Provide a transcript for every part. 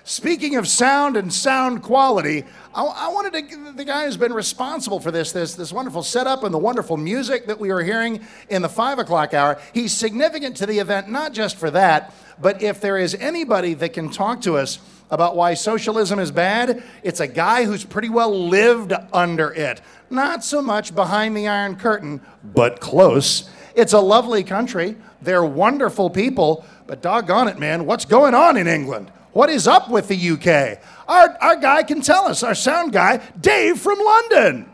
Speaking of sound and sound quality, I wanted to give the guy who's been responsible for this wonderful setup and the wonderful music that we were hearing in the 5 o'clock hour. He's significant to the event, not just for that, but if there is anybody that can talk to us about why socialism is bad, it's a guy who's pretty well lived under it. Not so much behind the Iron Curtain, but close. It's a lovely country. They're wonderful people, but doggone it, man, what's going on in England? What is up with the UK? Our guy can tell us, our sound guy, Dave from London.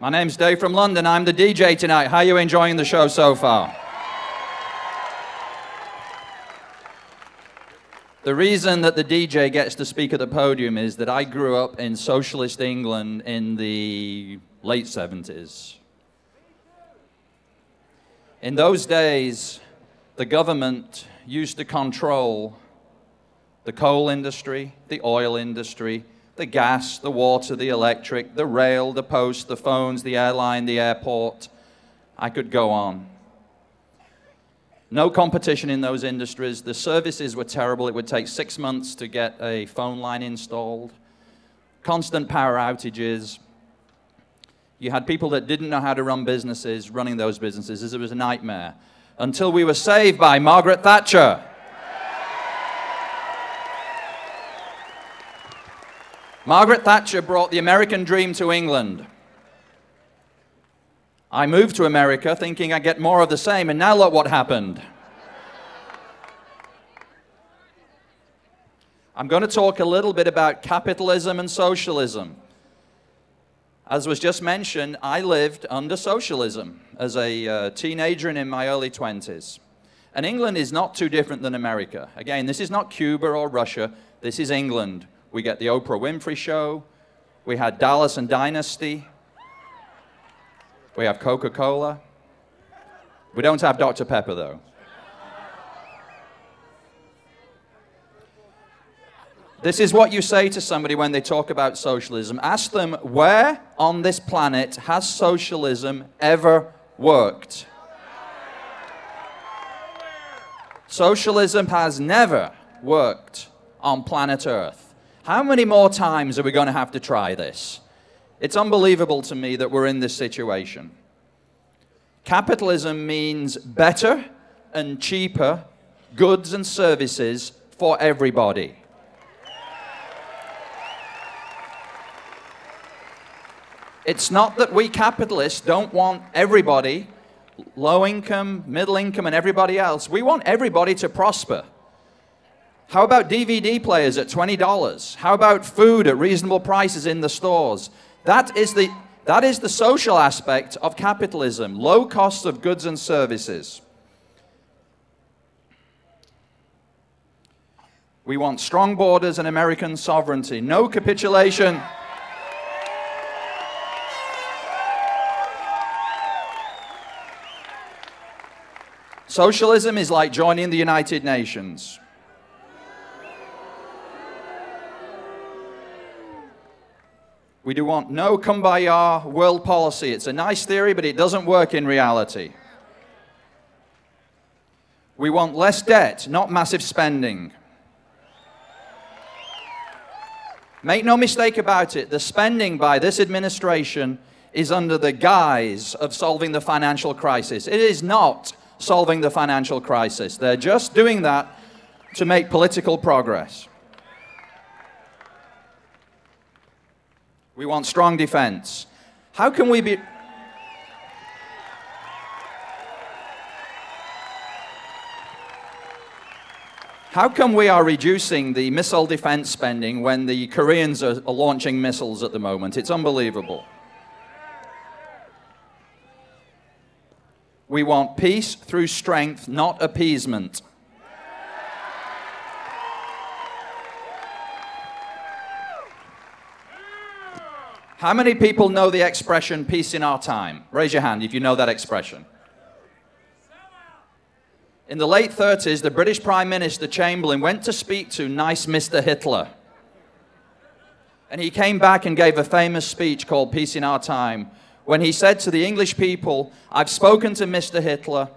My name's Dave from London. I'm the DJ tonight. How are you enjoying the show so far? The reason that the DJ gets to speak at the podium is that I grew up in socialist England in the late 70s. In those days, the government used to control the coal industry, the oil industry, the gas, the water, the electric, the rail, the post, the phones, the airline, the airport. I could go on. No competition in those industries. The services were terrible. It would take 6 months to get a phone line installed. Constant power outages. You had people that didn't know how to run businesses, running those businesses. It was a nightmare. Until we were saved by Margaret Thatcher. Margaret Thatcher brought the American dream to England. I moved to America thinking I'd get more of the same, and now look what happened. I'm going to talk a little bit about capitalism and socialism. As was just mentioned, I lived under socialism as a teenager and in my early 20s. And England is not too different than America. Again, this is not Cuba or Russia. This is England. We get the Oprah Winfrey Show. We had Dallas and Dynasty. We have Coca-Cola. We don't have Dr. Pepper, though. This is what you say to somebody when they talk about socialism. Ask them, where on this planet has socialism ever worked? Socialism has never worked on planet Earth. How many more times are we going to have to try this? It's unbelievable to me that we're in this situation. Capitalism means better and cheaper goods and services for everybody. It's not that we capitalists don't want everybody, low income, middle income, and everybody else. We want everybody to prosper. How about DVD players at $20? How about food at reasonable prices in the stores? That is the social aspect of capitalism, low costs of goods and services. We want strong borders and American sovereignty, no capitulation. Socialism is like joining the United Nations. We do want no kumbaya world policy. It's a nice theory, but it doesn't work in reality. We want less debt, not massive spending. Make no mistake about it, the spending by this administration is under the guise of solving the financial crisis. It is not solving the financial crisis. They're just doing that to make political progress. We want strong defense. How can we be... How come we are reducing the missile defense spending when the Koreans are launching missiles at the moment? It's unbelievable. We want peace through strength, not appeasement. How many people know the expression, peace in our time? Raise your hand if you know that expression. In the late 30s, the British Prime Minister Chamberlain went to speak to nice Mr. Hitler. And he came back and gave a famous speech called Peace in Our Time, when he said to the English people, "I've spoken to Mr. Hitler,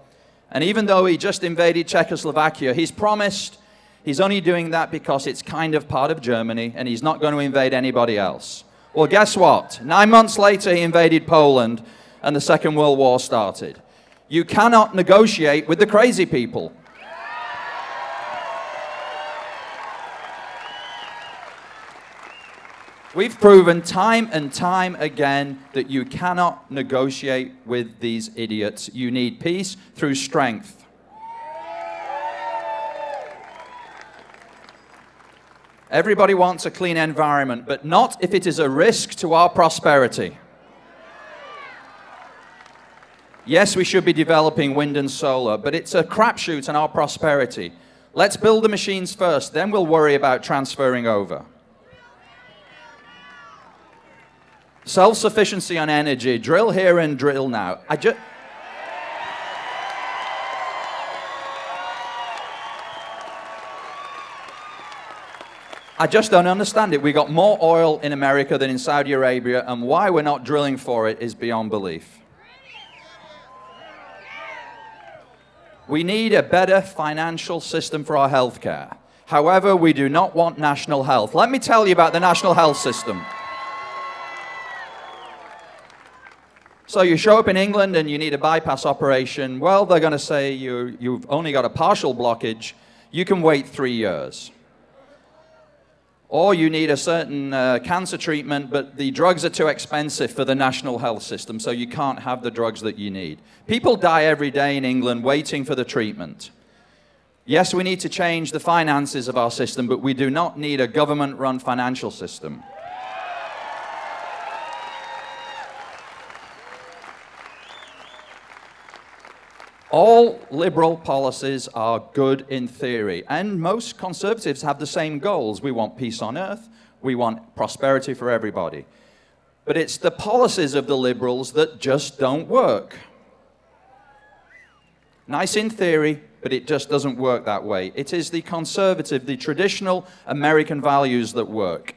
and even though he just invaded Czechoslovakia, he's promised he's only doing that because it's kind of part of Germany, and he's not going to invade anybody else." Well, guess what? 9 months later, he invaded Poland, and the Second World War started. You cannot negotiate with the crazy people. We've proven time and time again that you cannot negotiate with these idiots. You need peace through strength. Everybody wants a clean environment, but not if it is a risk to our prosperity. Yes, we should be developing wind and solar, but it's a crapshoot on our prosperity. Let's build the machines first, then we'll worry about transferring over. Self-sufficiency on energy, drill here and drill now. I just don't understand it. We got more oil in America than in Saudi Arabia, and why we're not drilling for it is beyond belief. We need a better financial system for our healthcare. However, we do not want national health. Let me tell you about the national health system. So you show up in England and you need a bypass operation. Well, they're going to say you've only got a partial blockage. You can wait 3 years. Or you need a certain cancer treatment, but the drugs are too expensive for the national health system, so you can't have the drugs that you need. People die every day in England waiting for the treatment. Yes, we need to change the finances of our system, but we do not need a government-run financial system. All liberal policies are good in theory, and most conservatives have the same goals. We want peace on earth, we want prosperity for everybody. But it's the policies of the liberals that just don't work. Nice in theory, but it just doesn't work that way. It is the conservative, the traditional American values that work.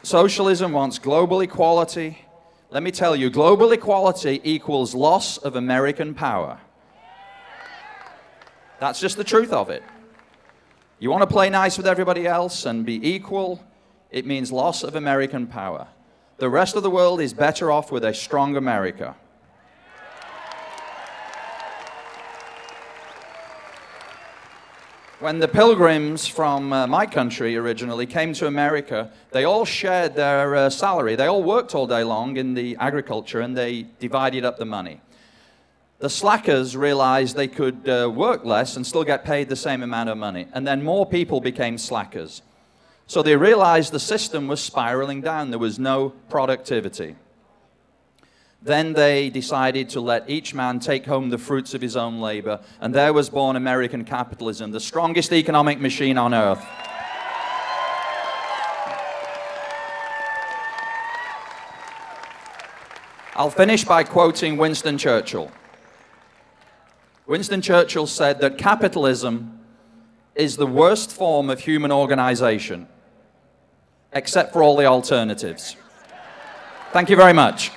Socialism wants global equality. Let me tell you, global equality equals loss of American power. That's just the truth of it. You want to play nice with everybody else and be equal, it means loss of American power. The rest of the world is better off with a strong America. When the pilgrims from my country originally came to America, they all shared their salary. They all worked all day long in the agriculture, and they divided up the money. The slackers realized they could work less and still get paid the same amount of money. And then more people became slackers. So they realized the system was spiraling down. There was no productivity. Then they decided to let each man take home the fruits of his own labor, and there was born American capitalism, the strongest economic machine on earth. I'll finish by quoting Winston Churchill. Winston Churchill said that capitalism is the worst form of human organization, except for all the alternatives. Thank you very much.